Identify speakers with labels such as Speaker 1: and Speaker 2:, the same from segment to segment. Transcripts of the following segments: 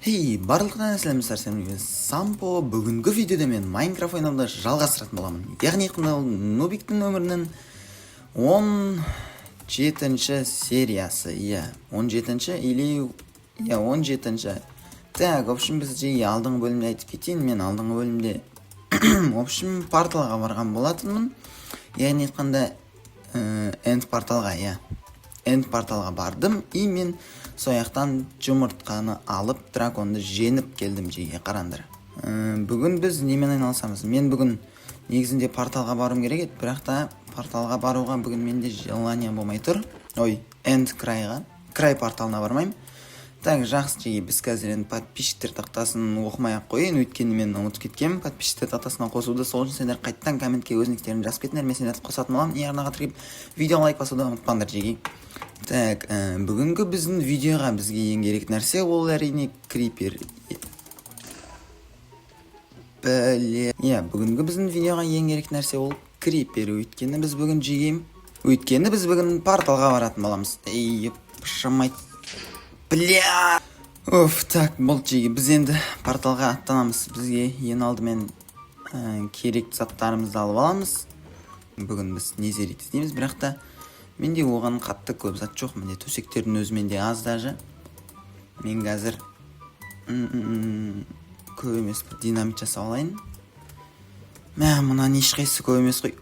Speaker 1: Барлықтарыңызға сәлеметсіздер, сен Сампо. Бүгінгі видеода мен Майнкрафт ойнауды жалғастыратын боламын. Яғни ол Нубиктің өмірінің 17-ші сериясы. 17-ші или 17-ші. Так, в общем, біз алдыңғы бөлімде айтып кетейін. Мен алдыңғы бөлімде в общем, порталға барған болатынмын. Яғни айтқанда энд порталға бардым, и мен сояқтан жұмыртқаны алып драконды жеңіп келдім. Қараңдар. Бүгін біз немен айналысамыз? Мен бүгін негізінде порталға баруым керек еді, бірақ та порталға баруға бүгін менде желание болмай тұр. Энд край порталына бармайым. Так, жақсы, біз қазір енді подписчиктер тақтасын оқымай-ақ қойын, өйткені мен ұмытып кеткенмін подписчиктер тақтасына қосуды. Сол үшін сендер қайттан комментке өзіңдерін жазып кетіңдер, мен сендерді қосатын боламын. Яғни тіркеп видео лайк басуды ұмытпаңдар. Так, бүгінгі біздің видеоға бізге ең керек нәрсе ол әрине крипер. Бүгінгі біздің видеоға ең керек нәрсе ол крипер. Өйткені біз бүгін порталға баратын боламыз. Так, бұл біз енді порталға аттанамыз. Бізге ең алдымен керек заттарымызды алып аламыз. Бүгін біз незерит істейміз, бірақ та менде оған қатты көп зат жоқ. Менде төсектердің өзіменде аз даже. Мен қазір көп емес динамит жасап алайын. Мұнан ешқайсысы көп емес қой.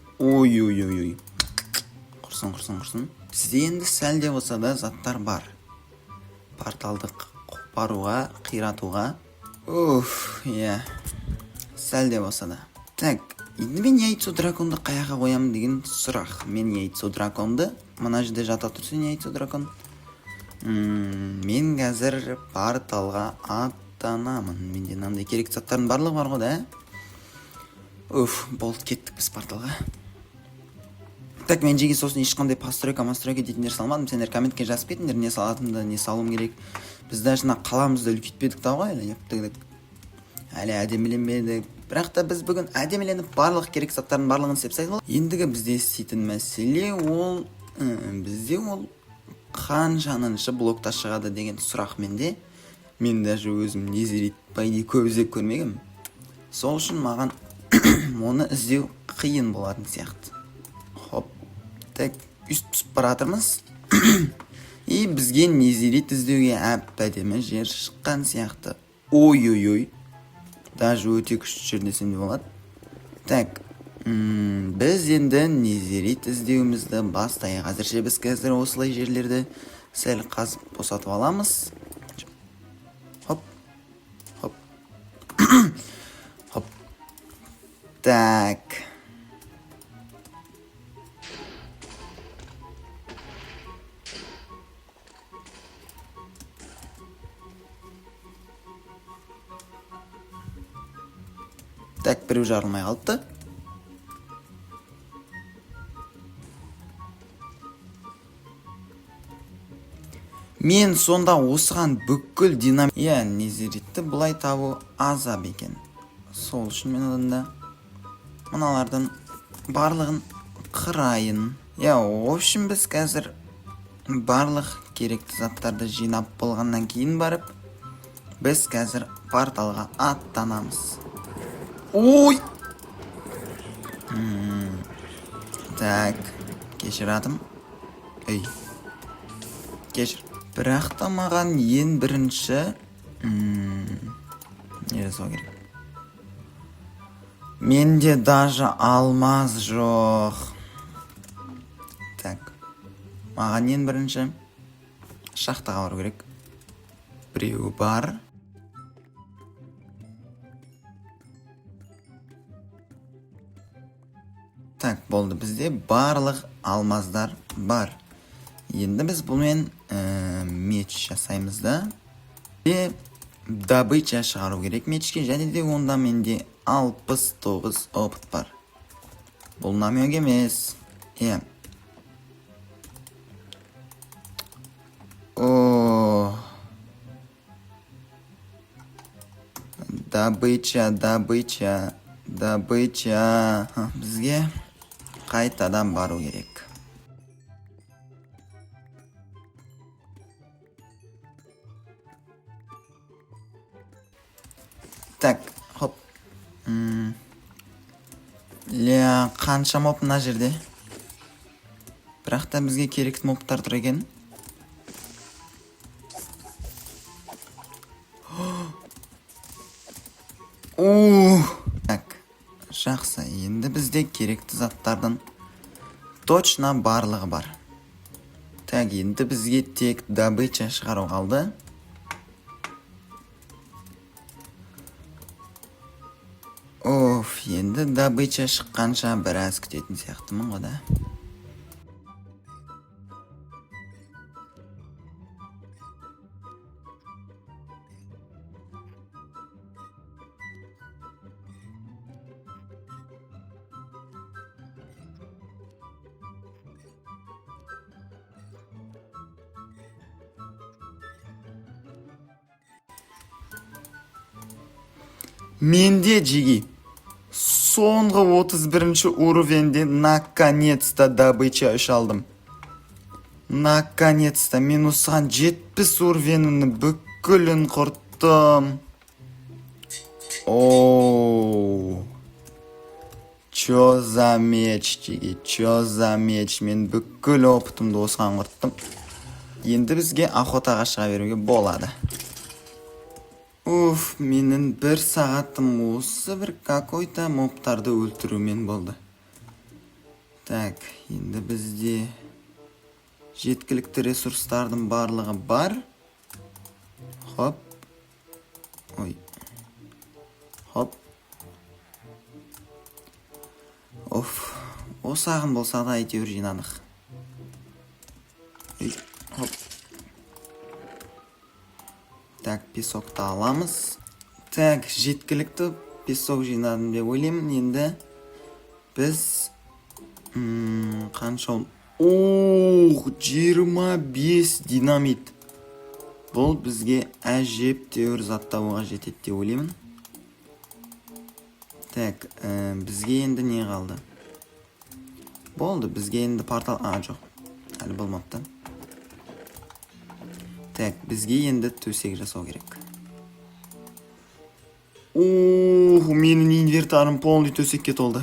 Speaker 1: Құрсын. Бізде енді сәлде болса да заттар бар. Порталды қопаруға, қиратуға. Сәлде болса да. Так, енді мен яйцо драконды қаяға қоямын деген сұрақ. Мен яйцо драконды, мына жерде жата тұрсын яйцо дракон. Мен қазір порталға аттанамын. Менде мынандай керек заттардың барлығы бар ғой да. Болды, кеттік біз порталға. Так, мен сосын ешқандай постройка дейтіндер салмадым. Сендер комментке жазып кетіңдер, не салатынды, не салуым керек. Біз даже қаламызды үлкейтпедік тауға, әлі әдеміленбедік. Бірақ та біз бүгін әдеміленіп барлық керек заттардың барлығын істеп салдық. Ендігі бізде істейтін мәселе ол қаншаныншы блокта шығады деген сұрақ менде. Мен даже өзім незерит пайде көп іздеп көрмегім. Сол үшін маған оны іздеу қиын болатын сияқты. Так, үст-түсіп баратырмыз. И бізге незерит іздеуге әп-әдемі жер шыққан сияқты. Даже өте күшті жер десем де болады. Так, біз енді незерит іздеуімізді бастайық. Әзірше біз қазір осылай жерлерді сәл қазып босатып аламыз. Так. Так, біреу жарылмай қалыпты. Мен сонда осыған бүкіл динамит... незеритті бұлай табу азап екен. Сол үшін мен одан мыналардың барлығын қырайын. В общем, біз қазір барлық керекті заттарды жинап болғаннан кейін барып, біз қазір порталға аттанамыз. Так, кешірадым. Кешір. Бірақ та маған ең бірінші не жасау керек? Менде даже алмаз жоқ. Так, маған ең бірінші шахтаға бару керек. Біреу бар. Так, болды, бізде барлық алмаздар бар. Енді біз бұлмен меч жасаймыз да. Добыча шығару керек мечке, және де онда менде 69 опыт бар. Бұл намек емес. Добыча. Бізге қайтадан бару керек. Так, хоп. Ля, қанша моп мына жерде? Бірақ та бізге керекті моптар тұр екен. Так, жақсы. Енді бізде керекті заттардың точно барлығы бар. Так, енді бізге тек добыча шығару қалды. Енді добыча шыққанша біраз күтетін сияқтымын ғой да. Менде жеги. Соңғы 31-ші уровенде наконец-то добыча үш алдым. Наконец-то мен осыған 70 уровенімні бүкілін құрттым. Чо за меч, жеги, чо за меч. Мен бүкіл опытымды осыған құрттым. Енді бізге охотаға шыға беруге болады. Менің бір сағатым осы бір какой-то моптарды өлтірумен болды. Так, енді бізде жеткілікті ресурстардың барлығы бар. Хоп. Хоп. Осы ағын болса да әйтеуір жинадық. Хоп. Так, песокты аламыз. Так, жеткілікті песок жинадым деп ойлаймын. Енді біз қанша 25 динамит. Бұл бізге әжептәуір зат табуға жетеді деп ойлаймын. Так, бізге енді не қалды? Болды, бізге енді портал... жоқ, әлі болмапты. Так, бізге енді төсек жасау керек. Менің инвертарым полный төсекке толды.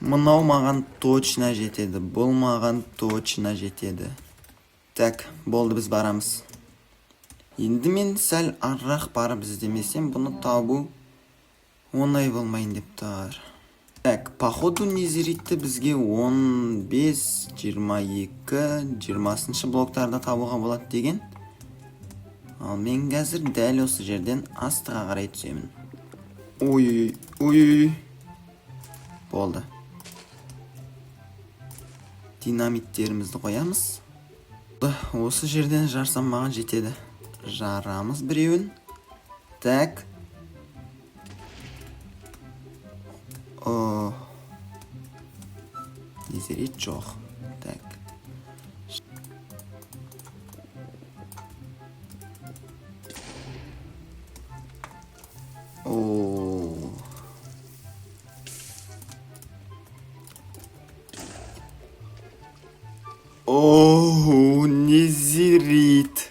Speaker 1: Мынау маған точно жетеді. Бұл маған точно жетеді. Так, болды, біз барамыз. Енді мен сәл аррақ барып іздемесем, бұны табу оңай болмайын деп тұр. Так, походу незеритті бізге 15, 22, 20-шы блоктарда табуға болады деген. Ал мен қазір дәл осы жерден астыға қарай түсемін. Болды. Динамиттерімізді қоямыз. Осы жерден жарсам маған жетеді. Жарамыз біреуін. Так. Незерит жоқ. Так. Незерит.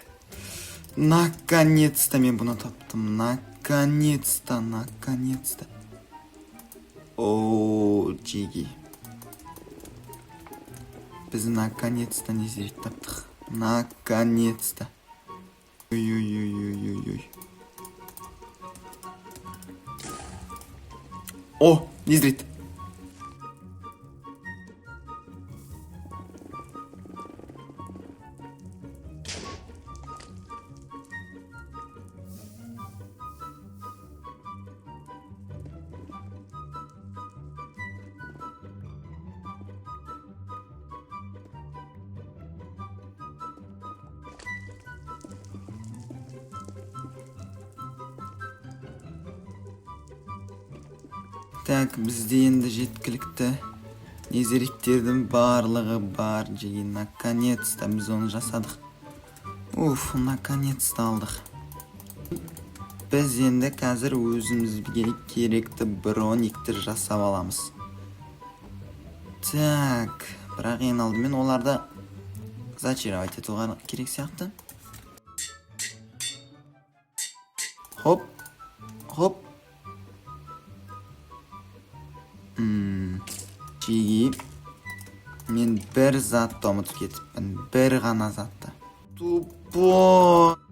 Speaker 1: Наконец-то мен бұны таптым. Наконец-то. Жеги. Біз наконец-то незерит таптық. Наконец-то. Незерит. Так, бізде енді жеткілікті незериттердің барлығы бар. Жеги, наконец-то біз оны жасадық. Наконец-то алдық. Біз енді қазір өзімізге керекті брониктер жасап аламыз. Так, бірақ ең алдымен оларды зачаровать етуға керек сияқты. Хоп. Хоп. Чигип. Мен бір затты ұмытып кетіппін. Бір ғана затты. Тупой.